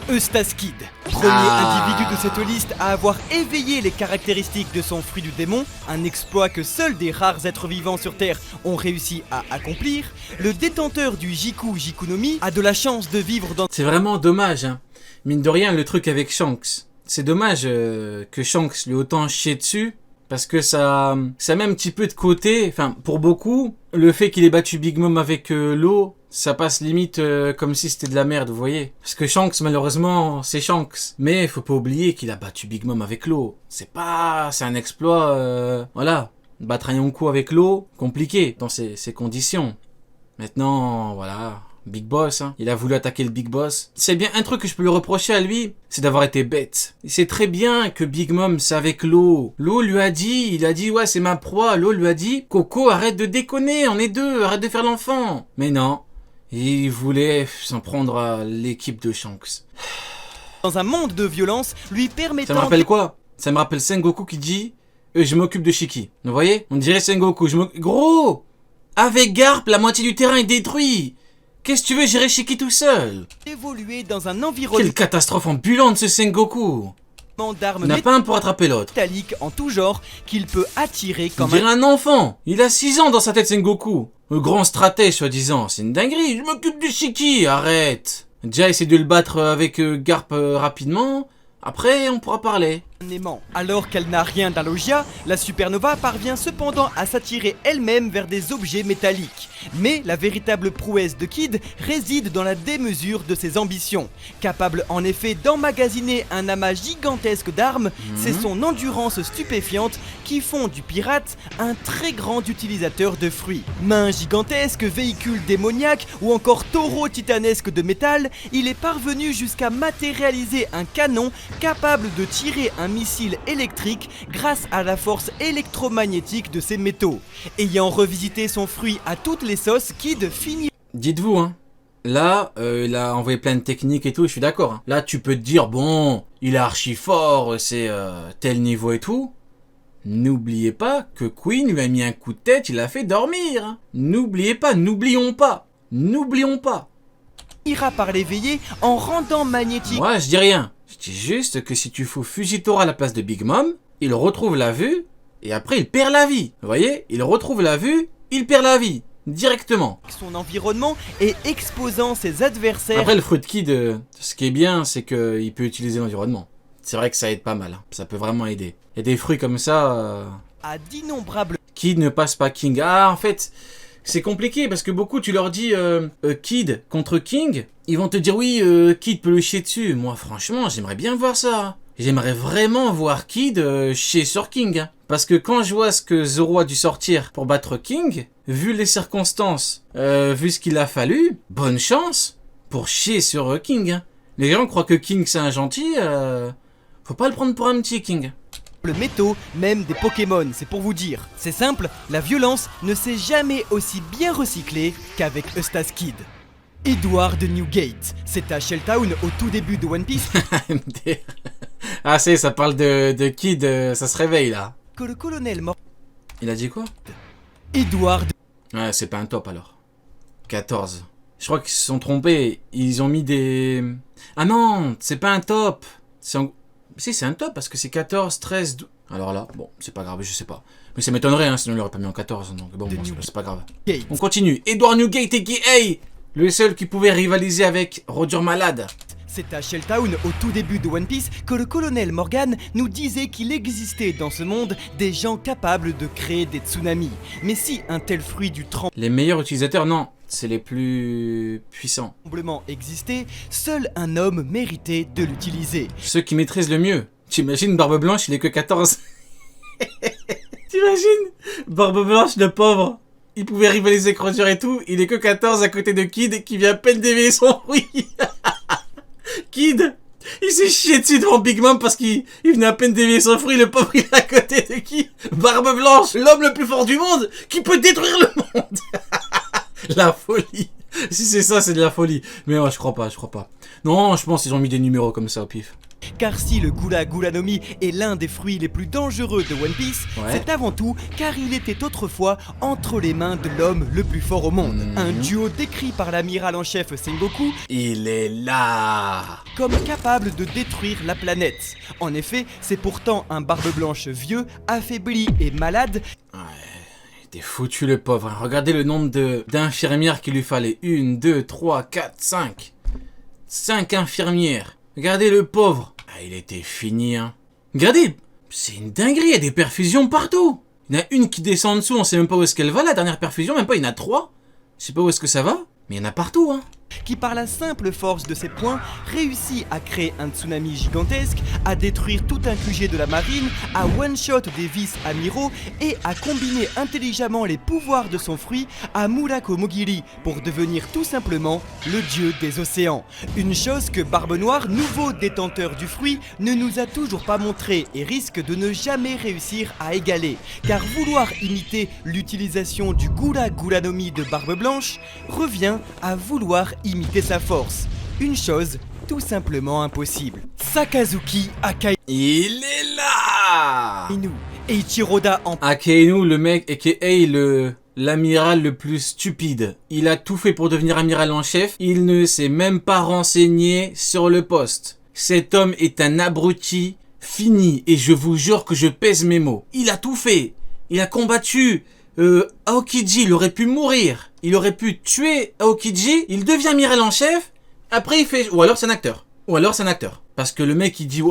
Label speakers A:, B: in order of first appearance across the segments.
A: Eustace Kid, premier individu de cette liste à avoir éveillé les caractéristiques de son fruit du démon, un exploit que seuls des rares êtres vivants sur Terre ont réussi à accomplir, le détenteur du Jiku Jikunomi a de la chance de vivre dans...
B: C'est vraiment dommage, hein. Mine de rien, le truc avec Shanks. C'est dommage que Shanks lui ait autant chié dessus, parce que ça met un petit peu de côté, enfin, pour beaucoup, le fait qu'il ait battu Big Mom avec l'eau, ça passe limite comme si c'était de la merde, vous voyez. Parce que Shanks, malheureusement, c'est Shanks. Mais faut pas oublier qu'il a battu Big Mom avec l'eau. C'est un exploit, voilà. Battre un Yonko avec l'eau, compliqué dans ces conditions. Maintenant, voilà, Big Boss, hein. Il a voulu attaquer le Big Boss. C'est bien un truc que je peux lui reprocher à lui, c'est d'avoir été bête. Il sait très bien que Big Mom, c'est avec l'eau. L'eau lui a dit, il a dit, ouais, c'est ma proie. L'eau lui a dit, Coco, arrête de déconner, on est deux, arrête de faire l'enfant. Mais non. Il voulait s'en prendre à l'équipe de Shanks.
A: Dans un monde de violence, lui permettant...
B: Ça me rappelle quoi? Ça me rappelle Sengoku qui dit je m'occupe de Shiki. Vous voyez? On dirait Sengoku. Gros! Avec Garp, la moitié du terrain est détruit. Qu'est-ce que tu veux gérer Shiki tout seul?
A: Évoluer dans un environnement...
B: Quelle catastrophe ambulante ce Sengoku!
A: d'armes
B: Il n'a pas un pour attraper l'autre.
A: métalliques en tout genre qu'il peut attirer
B: On
A: comme
B: dirait un enfant. Il a 6 ans dans sa tête, Sengoku. Le grand stratège, soi-disant. C'est une dinguerie. Je m'occupe du Shiki. Arrête. Déjà, essaie de le battre avec Garp rapidement. Après, on pourra parler.
A: aimant. Alors qu'elle n'a rien d'un Logia, la supernova parvient cependant à s'attirer elle-même vers des objets métalliques. Mais la véritable prouesse de Kid réside dans la démesure de ses ambitions. Capable en effet d'emmagasiner un amas gigantesque d'armes, c'est son endurance stupéfiante qui font du pirate un très grand utilisateur de fruits. Mains gigantesques, véhicules démoniaques ou encore taureaux titanesques de métal, il est parvenu jusqu'à matérialiser un canon capable de tirer un missile électrique grâce à la force électromagnétique de ces métaux. Ayant revisité son fruit à toutes les sauces, Kid finit...
B: Dites-vous, hein. Là, il a envoyé plein de techniques et tout, je suis d'accord. Hein. Là, tu peux te dire, bon, il est archi fort, c'est tel niveau et tout. N'oubliez pas que Queen lui a mis un coup de tête, il l'a fait dormir. Hein. N'oubliez pas, n'oublions pas. N'oublions pas.
A: ira par l'éveiller en rendant magnétique...
B: Moi, je dis rien. Je dis juste que si tu fous Fujitora à la place de Big Mom, il retrouve la vue, et après il perd la vie. Vous voyez? Il retrouve la vue, il perd la vie. Directement.
A: Son environnement et exposant ses adversaires...
B: Après, le fruit de Kid, ce qui est bien, c'est qu'il peut utiliser l'environnement. C'est vrai que ça aide pas mal. Hein. Ça peut vraiment aider. Il y a des fruits comme ça...
A: à d'innombrables...
B: Kid ne passe pas King. Ah, en fait... C'est compliqué parce que beaucoup, tu leur dis Kid contre King, ils vont te dire oui, Kid peut le chier dessus. Moi, franchement, j'aimerais bien voir ça. J'aimerais vraiment voir Kid chier sur King. Hein. Parce que quand je vois ce que Zoro a dû sortir pour battre King, vu les circonstances, vu ce qu'il a fallu, bonne chance pour chier sur King. Hein. Les gens croient que King c'est un gentil, faut pas le prendre pour un petit King.
A: Le métaux, même des Pokémon, c'est pour vous dire. C'est simple, la violence ne s'est jamais aussi bien recyclée qu'avec Eustace Kid. Edward de Newgate, c'est à Shelltown au tout début de One Piece
B: ah c'est, ça parle de Kid, ça se réveille là.
A: Que le colonel mort...
B: Il a dit quoi?
A: Edward...
B: Ouais, c'est pas un top alors. 14. Je crois qu'ils se sont trompés, ils ont mis des... Ah non, c'est pas un top. Si, c'est un top parce que c'est 14, 13, 12... Alors là, bon, c'est pas grave, je sais pas. Mais ça m'étonnerait, hein, sinon il l'aurait pas mis en 14, donc bon, c'est pas grave. On continue. Edward Newgate a.k.a. le seul qui pouvait rivaliser avec Roger Malade.
A: C'est à Shelltown, au tout début de One Piece, que le colonel Morgan nous disait qu'il existait dans ce monde des gens capables de créer des tsunamis. Mais si un tel fruit du
B: Les meilleurs utilisateurs, non, c'est les plus puissants.
A: tremblement existait, seul un homme méritait de l'utiliser.
B: Ceux qui maîtrisent le mieux. T'imagines, Barbe Blanche, il est que 14. T'imagines, Barbe Blanche, le pauvre. Il pouvait rivaliser avec Roger et tout, il est que 14 à côté de Kid qui vient à peine d'éveiller son fruit. Kid, il s'est chié dessus devant Big Mom parce qu'il venait à peine d'éveiller son fruit, le pauvre il est à côté de qui? Barbe Blanche, l'homme le plus fort du monde, qui peut détruire le monde. La folie. Si c'est ça, c'est de la folie. Mais ouais, je crois pas. Non, je pense qu'ils ont mis des numéros comme ça au pif.
A: Car si le Gula Gula no Mi est l'un des fruits les plus dangereux de One Piece, c'est avant tout car il était autrefois entre les mains de l'homme le plus fort au monde. Un duo décrit par l'amiral en chef Sengoku,
B: il est là,
A: comme capable de détruire la planète. En effet, c'est pourtant un barbe blanche vieux, affaibli et malade.
B: Il était foutu le pauvre, hein. Regardez le nombre d'infirmières qu'il lui fallait. 1, 2, 3, 4, 5. 5 infirmières. Regardez le pauvre. Il était fini, hein. Regardez, c'est une dinguerie, il y a des perfusions partout. Il y en a une qui descend en dessous, on sait même pas où est-ce qu'elle va, la dernière perfusion, même pas, il y en a 3. Je sais pas où est-ce que ça va, mais il y en a partout, hein.
A: Qui par la simple force de ses poings réussit à créer un tsunami gigantesque, à détruire tout un QG de la marine, à one-shot des vice-amiraux et à combiner intelligemment les pouvoirs de son fruit à Murako Mogiri pour devenir tout simplement le dieu des océans. Une chose que Barbe Noire, nouveau détenteur du fruit, ne nous a toujours pas montré et risque de ne jamais réussir à égaler. Car vouloir imiter l'utilisation du Gula Gula no Mi de Barbe Blanche revient à vouloir imiter sa force. Une chose tout simplement impossible. Sakazuki Akainu.
B: Il est là.
A: Eiichiroda en...
B: Akainu, le mec, a.k.a. l'amiral le plus stupide. Il a tout fait pour devenir amiral en chef. Il ne s'est même pas renseigné sur le poste. Cet homme est un abruti fini. Et je vous jure que je pèse mes mots. Il a tout fait. Il a combattu... Aokiji, il aurait pu mourir. Il aurait pu tuer Aokiji. Il devient amiral en chef. Après, il fait... Ou alors, c'est un acteur. Parce que le mec, il dit,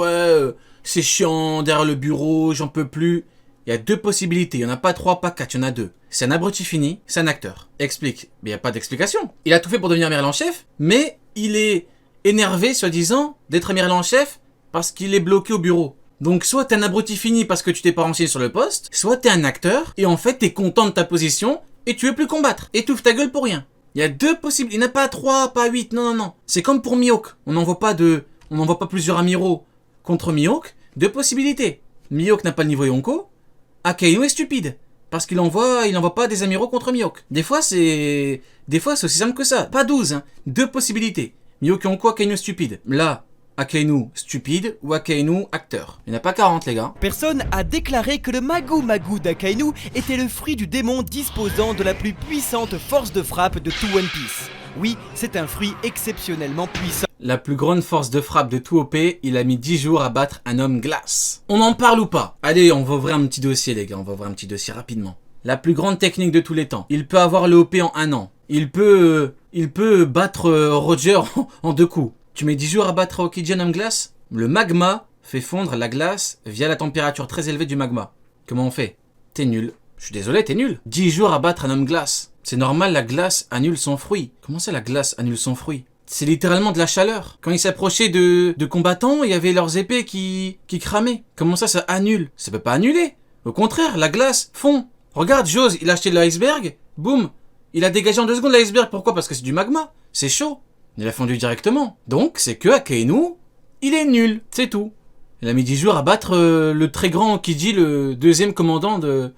B: c'est chiant, derrière le bureau, j'en peux plus. Il y a 2 possibilités. Il n'y en a pas 3, pas 4, il y en a 2. C'est un abruti fini, c'est un acteur. Explique. Mais il n'y a pas d'explication. Il a tout fait pour devenir amiral en chef, mais il est énervé, soi-disant, d'être amiral en chef parce qu'il est bloqué au bureau. Donc soit t'es un abruti fini parce que tu t'es pas renseigné sur le poste, soit t'es un acteur et en fait t'es content de ta position et tu veux plus combattre. Étouffe ta gueule pour rien. Il y a 2 possibles, il n'y en a pas 3, pas 8, non. C'est comme pour Mihawk. On n'envoie pas plusieurs amiraux contre Mihawk. 2 possibilités. Mihawk n'a pas le niveau Yonko. Akainu est stupide. Parce qu'il envoie pas des amiraux contre Mihawk. Des fois c'est aussi simple que ça. Pas 12, hein. 2 possibilités. Mihawk Yonko, Akainu stupide. Là, Akainu stupide ou Akainu acteur. Il n'y en a pas 40 les gars.
A: Personne a déclaré que le Magu Magu d'Akainu était le fruit du démon disposant de la plus puissante force de frappe de tout One Piece. Oui, c'est un fruit exceptionnellement puissant.
B: La plus grande force de frappe de tout OP, il a mis 10 jours à battre un homme glace. On en parle ou pas? Allez, on va ouvrir un petit dossier les gars, on va ouvrir un petit dossier rapidement. La plus grande technique de tous les temps. Il peut avoir le OP en 1 an. Il peut battre Roger en 2 coups. Tu mets 10 jours à battre Aokiji en homme glace? Le magma fait fondre la glace via la température très élevée du magma. Comment on fait? T'es nul. Je suis désolé, t'es nul. 10 jours à battre un homme glace. C'est normal, la glace annule son fruit. Comment ça la glace annule son fruit? C'est littéralement de la chaleur. Quand ils s'approchaient de combattants, il y avait leurs épées qui cramaient. Comment ça annule? Ça peut pas annuler. Au contraire, la glace fond. Regarde, Jose, il a acheté de l'iceberg. Boum. Il a dégagé en 2 secondes l'iceberg. Pourquoi? Parce que c'est du magma. C'est chaud. Il a fondu directement. Donc, c'est que Akainu, il est nul. C'est tout. Il a mis 10 jours à battre le très grand Aokiji, le 2e commandant de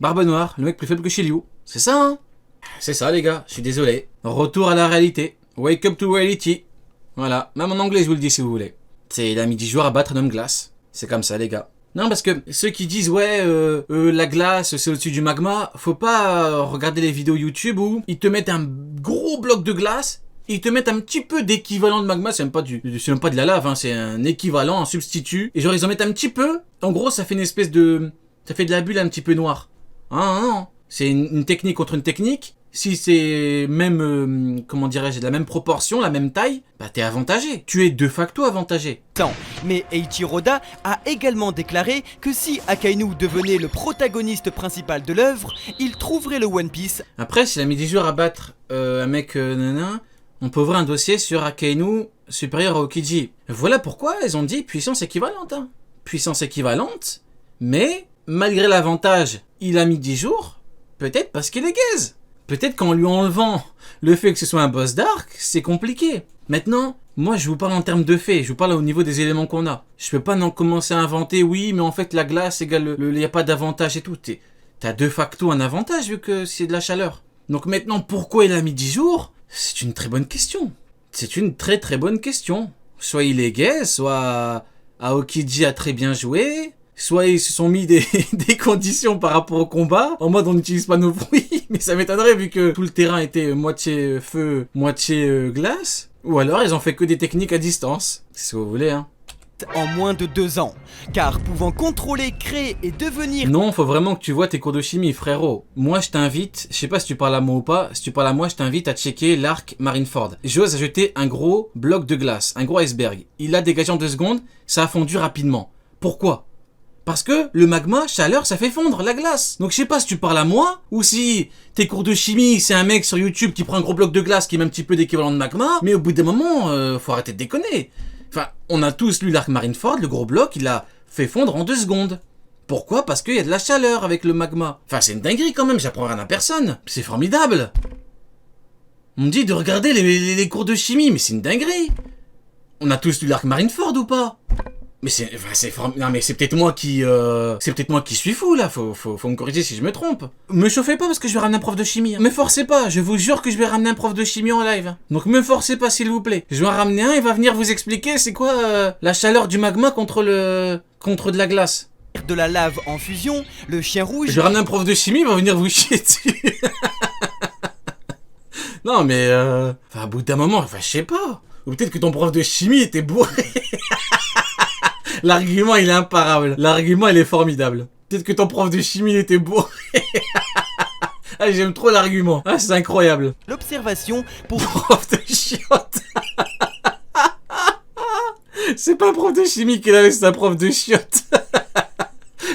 B: Barbe Noire. Le mec plus faible que Shiryu. C'est ça, hein? C'est ça, les gars. Je suis désolé. Retour à la réalité. Wake up to reality. Voilà. Même en anglais, je vous le dis si vous voulez. Il a mis 10 jours à battre un homme glace. C'est comme ça, les gars. Non, parce que ceux qui disent, la glace, c'est au-dessus du magma, faut pas regarder les vidéos YouTube où ils te mettent un gros bloc de glace. Ils te mettent un petit peu d'équivalent de magma, c'est même pas de la lave, hein, c'est un équivalent, un substitut. Et genre ils en mettent un petit peu. En gros, ça fait une espèce de, ça fait de la bulle un petit peu noire. Non. C'est une technique contre une technique. Si c'est même, comment dirais-je, de la même proportion, la même taille, bah t'es avantagé. Tu es de facto avantagé.
A: Mais Eiichiroda a également déclaré que si Akainu devenait le protagoniste principal de l'œuvre, il trouverait le One Piece.
B: Après, s'il a mis 10 jours à battre un mec on peut ouvrir un dossier sur Akainu supérieur à Aokiji. Voilà pourquoi ils ont dit puissance équivalente. Hein. Puissance équivalente, mais malgré l'avantage, il a mis 10 jours, peut-être parce qu'il est gaze. Peut-être qu'en lui enlevant le fait que ce soit un boss d'arc, c'est compliqué. Maintenant, moi je vous parle en termes de faits, je vous parle au niveau des éléments qu'on a. Je peux pas commencer à inventer, oui, mais en fait la glace égale il n'y a pas d'avantage et tout. T'as de facto un avantage vu que c'est de la chaleur. Donc maintenant, pourquoi il a mis 10 jours? C'est une très bonne question. C'est une très très bonne question. Soit il est gaze, soit Aokiji a très bien joué. Soit ils se sont mis des conditions par rapport au combat, en mode on n'utilise pas nos fruits, mais ça m'étonnerait vu que tout le terrain était moitié feu, moitié glace. Ou alors ils ont fait que des techniques à distance, c'est ce que vous voulez hein.
A: En moins de 2 ans, car pouvant contrôler, créer et devenir...
B: Non, faut vraiment que tu vois tes cours de chimie, frérot. Moi, je t'invite, je sais pas si tu parles à moi ou pas, si tu parles à moi, je t'invite à checker l'arc Marineford. J'ose ajouter un gros bloc de glace, un gros iceberg. Il a dégagé en 2 secondes, ça a fondu rapidement. Pourquoi ? Parce que le magma, chaleur, ça fait fondre la glace. Donc je sais pas si tu parles à moi, ou si tes cours de chimie, c'est un mec sur YouTube qui prend un gros bloc de glace qui est un petit peu d'équivalent de magma, mais au bout d'un moment, faut arrêter de déconner. Enfin, on a tous lu l'arc Marineford, le gros bloc, il a fait fondre en 2 secondes. Pourquoi ? Parce qu'il y a de la chaleur avec le magma. Enfin, c'est une dinguerie quand même, j'apprends rien à personne. C'est formidable. On me dit de regarder les cours de chimie, mais c'est une dinguerie. On a tous lu l'arc Marineford ou pas ? Mais non mais c'est peut-être moi qui suis fou là, faut me corriger si je me trompe. Me chauffez pas parce que je vais ramener un prof de chimie. Hein. Me forcez pas, je vous jure que je vais ramener un prof de chimie en live. Donc me forcez pas s'il vous plaît. Je vais en ramener un, il va venir vous expliquer c'est quoi la chaleur du magma contre de la glace.
A: De la lave en fusion, le chien rouge...
B: Je vais ramener un prof de chimie, il va venir vous chier dessus. Non mais à bout d'un moment, je sais pas. Ou peut-être que ton prof de chimie était bourré. L'argument, il est imparable. L'argument, il est formidable. Peut-être que ton prof de chimie, il était bourré. Ah, j'aime trop l'argument. Ah, c'est incroyable.
A: L'observation pour...
B: Prof de chiotte. C'est pas un prof de chimie qu'il a, c'est un prof de chiotte.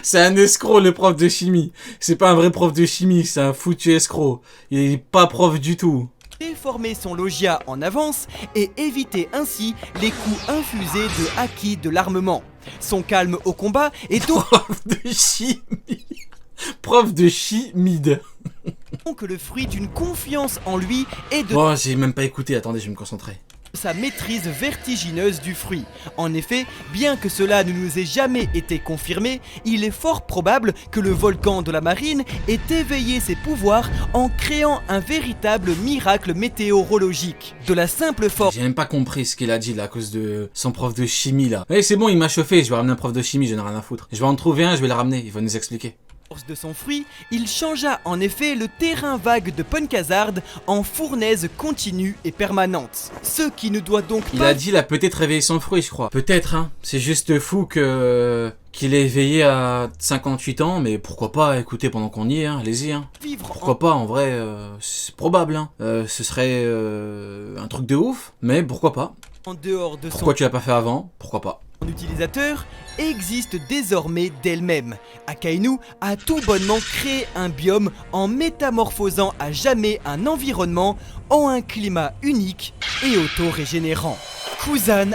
B: C'est un escroc, le prof de chimie. C'est pas un vrai prof de chimie, c'est un foutu escroc. Il est pas prof du tout.
A: Déformer son logia en avance et éviter ainsi les coups infusés de haki de l'armement. Son calme au combat est donc...
B: Prof de chimie. Prof de chimide.
A: Donc le fruit d'une confiance en lui et de...
B: Oh, j'ai même pas écouté, attendez, je vais me concentrer.
A: Sa maîtrise vertigineuse du fruit. En effet, bien que cela ne nous ait jamais été confirmé, il est fort probable que le volcan de la marine ait éveillé ses pouvoirs en créant un véritable miracle météorologique. De la simple force...
B: J'ai même pas compris ce qu'il a dit là à cause de son prof de chimie là. Eh, c'est bon, il m'a chauffé, je vais ramener un prof de chimie, j'en ai rien à foutre. Je vais en trouver un, je vais le ramener, il va nous expliquer.
A: De son fruit, il changea en effet le terrain vague de Punkazard en fournaise continue et permanente. Ce qui ne doit donc
B: Il
A: pas...
B: a dit il a peut-être réveillé son fruit, je crois. Peut-être, hein. C'est juste fou qu'il ait éveillé à 58 ans, mais pourquoi pas, écoutez, pendant qu'on y est, hein, allez-y, hein. Pourquoi pas, en vrai, c'est probable, hein. Ce serait un truc de ouf, mais pourquoi pas.
A: En dehors de
B: Pourquoi tu l'as pas fait avant? Pourquoi pas.
A: son utilisateur existe désormais d'elle-même. Akainu a tout bonnement créé un biome en métamorphosant à jamais un environnement en un climat unique et auto-régénérant. Kuzan